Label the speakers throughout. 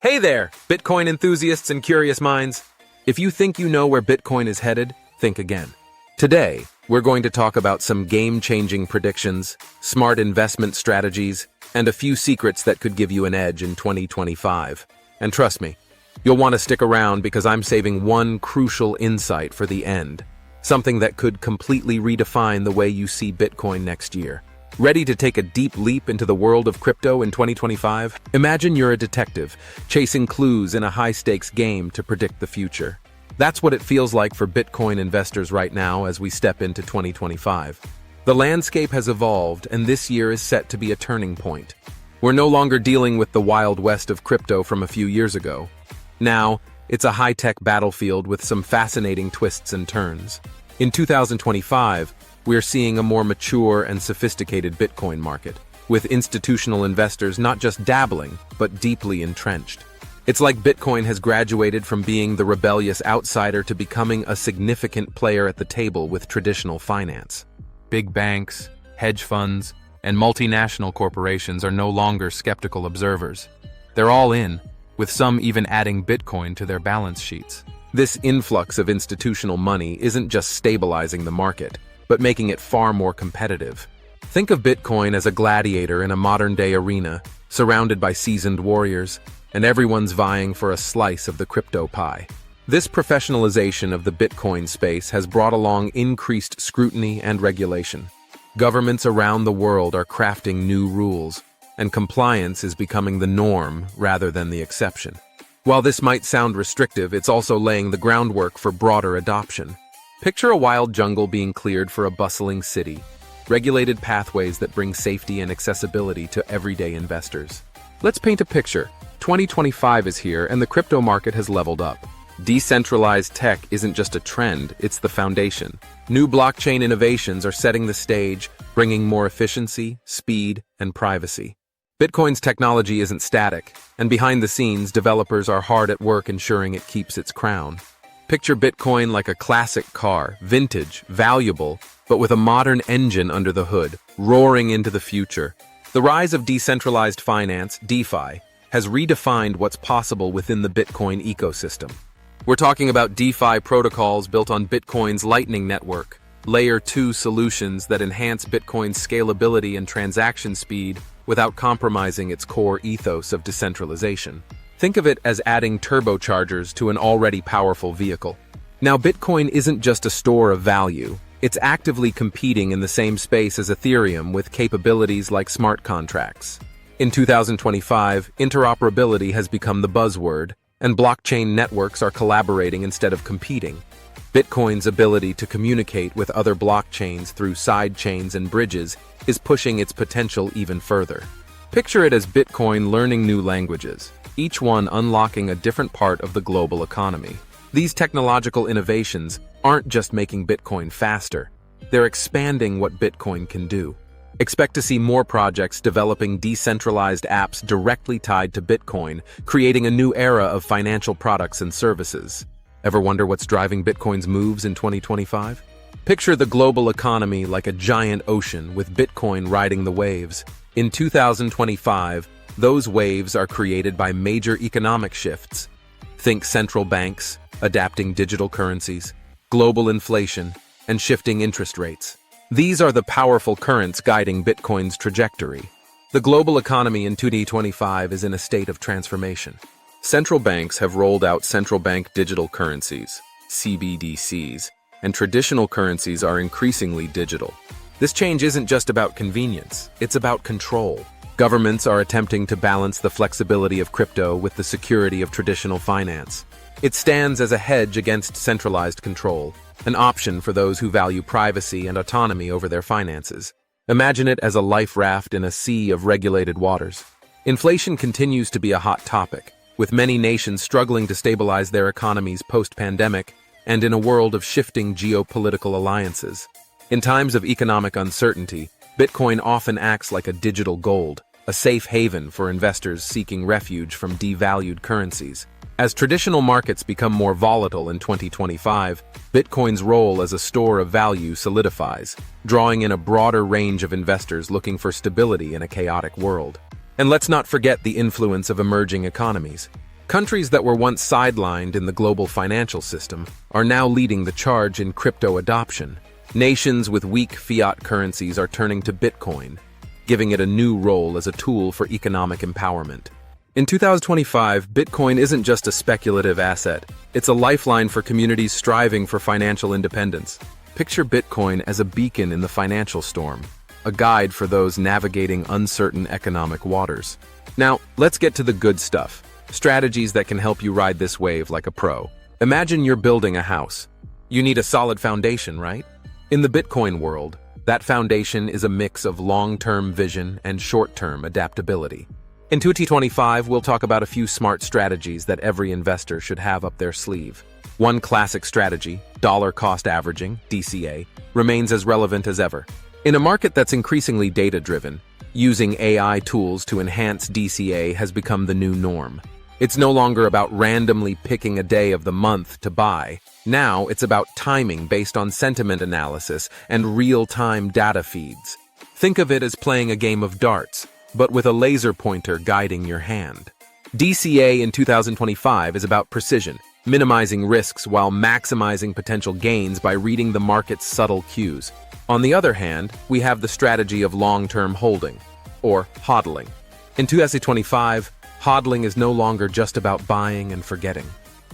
Speaker 1: Hey there, Bitcoin enthusiasts and curious minds. If you think you know where Bitcoin is headed, think again. Today, we're going to talk about some game-changing predictions, smart investment strategies, and a few secrets that could give you an edge in 2025. And trust me, you'll want to stick around because I'm saving one crucial insight for the end, something that could completely redefine the way you see Bitcoin next year. Ready to take a deep leap into the world of crypto in 2025? Imagine you're a detective, chasing clues in a high-stakes game to predict the future. That's what it feels like for Bitcoin investors right now as we step into 2025. The landscape has evolved, and this year is set to be a turning point. We're no longer dealing with the Wild West of crypto from a few years ago. Now, it's a high-tech battlefield with some fascinating twists and turns. In 2025, we're seeing a more mature and sophisticated Bitcoin market, with institutional investors not just dabbling, but deeply entrenched. It's like Bitcoin has graduated from being the rebellious outsider to becoming a significant player at the table with traditional finance. Big banks, hedge funds, and multinational corporations are no longer skeptical observers. They're all in, with some even adding Bitcoin to their balance sheets. This influx of institutional money isn't just stabilizing the market, but making it far more competitive. Think of Bitcoin as a gladiator in a modern-day arena, surrounded by seasoned warriors, and everyone's vying for a slice of the crypto pie. This professionalization of the Bitcoin space has brought along increased scrutiny and regulation. Governments around the world are crafting new rules, and compliance is becoming the norm rather than the exception. While this might sound restrictive, it's also laying the groundwork for broader adoption. Picture a wild jungle being cleared for a bustling city, regulated pathways that bring safety and accessibility to everyday investors. Let's paint a picture. 2025 is here and the crypto market has leveled up. Decentralized tech isn't just a trend, it's the foundation. New blockchain innovations are setting the stage, bringing more efficiency, speed, and privacy. Bitcoin's technology isn't static, and behind the scenes, developers are hard at work ensuring it keeps its crown. Picture Bitcoin like a classic car, vintage, valuable, but with a modern engine under the hood, roaring into the future. The rise of decentralized finance, DeFi, has redefined what's possible within the Bitcoin ecosystem. We're talking about DeFi protocols built on Bitcoin's Lightning Network, Layer 2 solutions that enhance Bitcoin's scalability and transaction speed without compromising its core ethos of decentralization. Think of it as adding turbochargers to an already powerful vehicle. Now, Bitcoin isn't just a store of value. It's actively competing in the same space as Ethereum with capabilities like smart contracts. In 2025, interoperability has become the buzzword, and blockchain networks are collaborating instead of competing. Bitcoin's ability to communicate with other blockchains through side chains and bridges is pushing its potential even further. Picture it as Bitcoin learning new languages, each one unlocking a different part of the global economy. These technological innovations aren't just making Bitcoin faster, they're expanding what Bitcoin can do. Expect to see more projects developing decentralized apps directly tied to Bitcoin, creating a new era of financial products and services. Ever wonder what's driving Bitcoin's moves in 2025? Picture the global economy like a giant ocean with Bitcoin riding the waves. In 2025, those waves are created by major economic shifts. Think central banks, adapting digital currencies, global inflation, and shifting interest rates. These are the powerful currents guiding Bitcoin's trajectory. The global economy in 2025 is in a state of transformation. Central banks have rolled out central bank digital currencies, CBDCs, and traditional currencies are increasingly digital. This change isn't just about convenience, it's about control. Governments are attempting to balance the flexibility of crypto with the security of traditional finance. It stands as a hedge against centralized control, an option for those who value privacy and autonomy over their finances. Imagine it as a life raft in a sea of regulated waters. Inflation continues to be a hot topic, with many nations struggling to stabilize their economies post-pandemic and in a world of shifting geopolitical alliances. In times of economic uncertainty, Bitcoin often acts like a digital gold, a safe haven for investors seeking refuge from devalued currencies. As traditional markets become more volatile in 2025, Bitcoin's role as a store of value solidifies, drawing in a broader range of investors looking for stability in a chaotic world. And let's not forget the influence of emerging economies. Countries that were once sidelined in the global financial system are now leading the charge in crypto adoption. Nations with weak fiat currencies are turning to Bitcoin, giving it a new role as a tool for economic empowerment. In 2025, Bitcoin isn't just a speculative asset, it's a lifeline for communities striving for financial independence. Picture Bitcoin as a beacon in the financial storm, a guide for those navigating uncertain economic waters. Now, let's get to the good stuff. Strategies that can help you ride this wave like a pro. Imagine you're building a house. You need a solid foundation, right? In the Bitcoin world, that foundation is a mix of long-term vision and short-term adaptability. In 2025, we'll talk about a few smart strategies that every investor should have up their sleeve. One classic strategy, dollar cost averaging, DCA, remains as relevant as ever. In a market that's increasingly data-driven, using AI tools to enhance DCA has become the new norm. It's no longer about randomly picking a day of the month to buy. Now it's about timing based on sentiment analysis and real-time data feeds. Think of it as playing a game of darts, but with a laser pointer guiding your hand. DCA in 2025 is about precision, minimizing risks while maximizing potential gains by reading the market's subtle cues. On the other hand, we have the strategy of long-term holding, or hodling. In 2025, hodling is no longer just about buying and forgetting.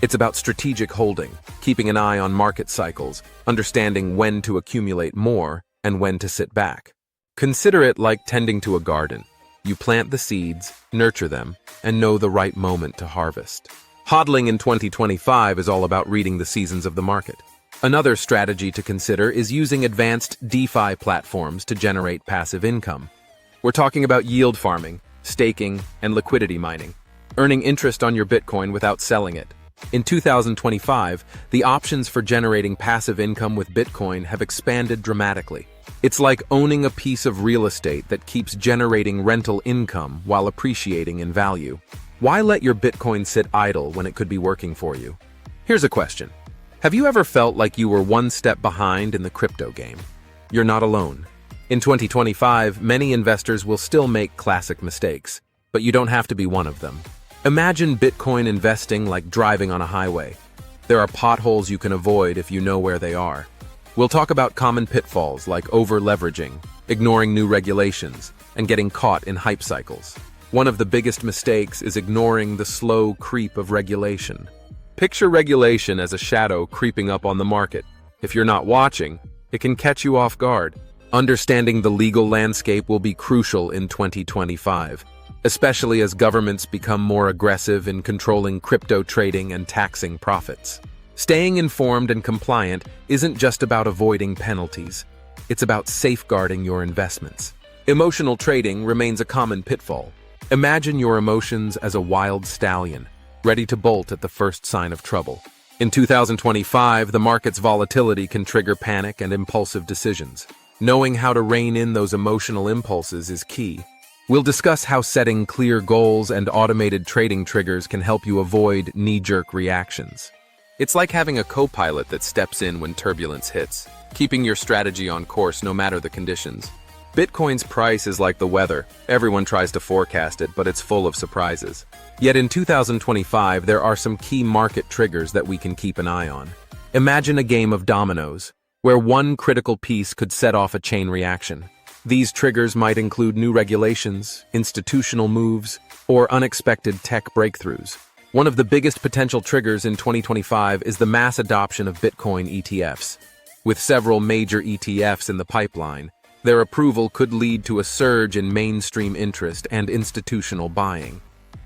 Speaker 1: It's about strategic holding, keeping an eye on market cycles, understanding when to accumulate more and when to sit back. Consider it like tending to a garden. You plant the seeds, nurture them, and know the right moment to harvest. Hodling in 2025 is all about reading the seasons of the market. Another strategy to consider is using advanced DeFi platforms to generate passive income. We're talking about yield farming, staking, and liquidity mining, earning interest on your Bitcoin without selling it. In 2025, the options for generating passive income with Bitcoin have expanded dramatically. It's like owning a piece of real estate that keeps generating rental income while appreciating in value. Why let your Bitcoin sit idle when it could be working for you? Here's a question. Have you ever felt like you were one step behind in the crypto game? You're not alone. In 2025, many investors will still make classic mistakes, but you don't have to be one of them. Imagine Bitcoin investing like driving on a highway. There are potholes you can avoid if you know where they are. We'll talk about common pitfalls like over-leveraging, ignoring new regulations, and getting caught in hype cycles. One of the biggest mistakes is ignoring the slow creep of regulation. Picture regulation as a shadow creeping up on the market. If you're not watching, it can catch you off guard. Understanding the legal landscape will be crucial in 2025, especially as governments become more aggressive in controlling crypto trading and taxing profits. Staying informed and compliant isn't just about avoiding penalties. It's about safeguarding your investments. Emotional trading remains a common pitfall. Imagine your emotions as a wild stallion, ready to bolt at the first sign of trouble. In 2025, the market's volatility can trigger panic and impulsive decisions. Knowing how to rein in those emotional impulses is key. We'll discuss how setting clear goals and automated trading triggers can help you avoid knee-jerk reactions. It's like having a co-pilot that steps in when turbulence hits, keeping your strategy on course no matter the conditions. Bitcoin's price is like the weather. Everyone tries to forecast it, but it's full of surprises. Yet in 2025, there are some key market triggers that we can keep an eye on. Imagine a game of dominoes, where one critical piece could set off a chain reaction. These triggers might include new regulations, institutional moves, or unexpected tech breakthroughs. One of the biggest potential triggers in 2025 is the mass adoption of Bitcoin ETFs. With several major ETFs in the pipeline, their approval could lead to a surge in mainstream interest and institutional buying.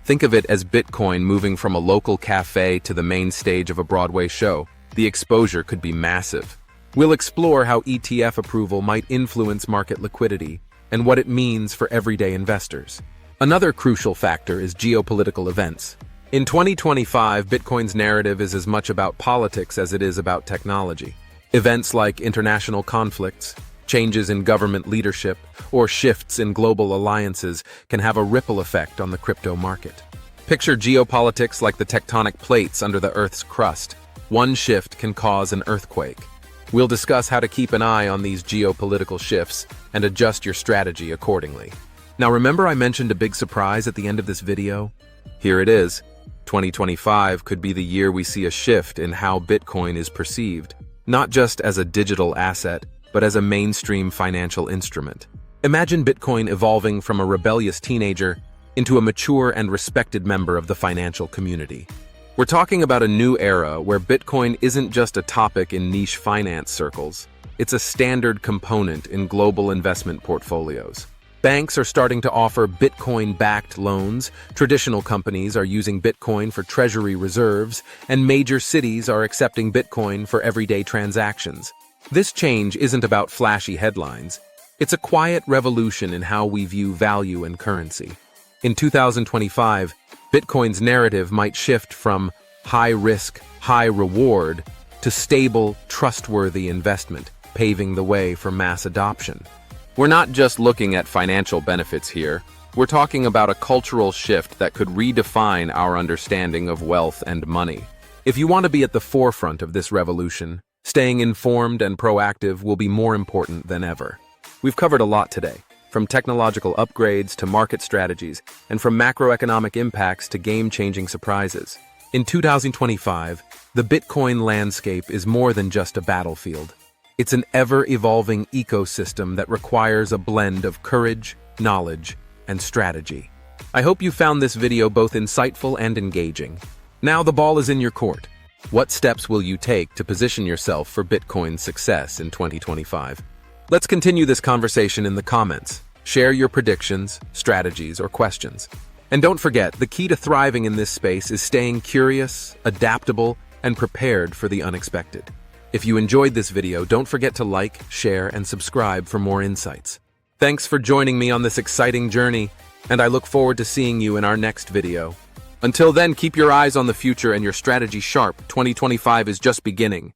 Speaker 1: Think of it as Bitcoin moving from a local cafe to the main stage of a Broadway show. The exposure could be massive. We'll explore how ETF approval might influence market liquidity and what it means for everyday investors. Another crucial factor is geopolitical events. In 2025, Bitcoin's narrative is as much about politics as it is about technology. Events like international conflicts, changes in government leadership, or shifts in global alliances can have a ripple effect on the crypto market. Picture geopolitics like the tectonic plates under the Earth's crust. One shift can cause an earthquake. We'll discuss how to keep an eye on these geopolitical shifts and adjust your strategy accordingly. Now remember I mentioned a big surprise at the end of this video? Here it is. 2025 could be the year we see a shift in how Bitcoin is perceived, not just as a digital asset, but as a mainstream financial instrument. Imagine Bitcoin evolving from a rebellious teenager into a mature and respected member of the financial community. We're talking about a new era where Bitcoin isn't just a topic in niche finance circles. It's a standard component in global investment portfolios. Banks are starting to offer Bitcoin-backed loans, traditional companies are using Bitcoin for treasury reserves, and major cities are accepting Bitcoin for everyday transactions. This change isn't about flashy headlines. It's a quiet revolution in how we view value and currency. In 2025, Bitcoin's narrative might shift from high-risk, high-reward to stable, trustworthy investment, paving the way for mass adoption. We're not just looking at financial benefits here. We're talking about a cultural shift that could redefine our understanding of wealth and money. If you want to be at the forefront of this revolution, staying informed and proactive will be more important than ever. We've covered a lot today, from technological upgrades to market strategies, and from macroeconomic impacts to game-changing surprises. In 2025, the Bitcoin landscape is more than just a battlefield. It's an ever-evolving ecosystem that requires a blend of courage, knowledge, and strategy. I hope you found this video both insightful and engaging. Now the ball is in your court. What steps will you take to position yourself for Bitcoin's success in 2025? Let's continue this conversation in the comments. Share your predictions, strategies, or questions. And don't forget, the key to thriving in this space is staying curious, adaptable, and prepared for the unexpected. If you enjoyed this video, don't forget to like, share, and subscribe for more insights. Thanks for joining me on this exciting journey, and I look forward to seeing you in our next video. Until then, keep your eyes on the future and your strategy sharp. 2025 is just beginning.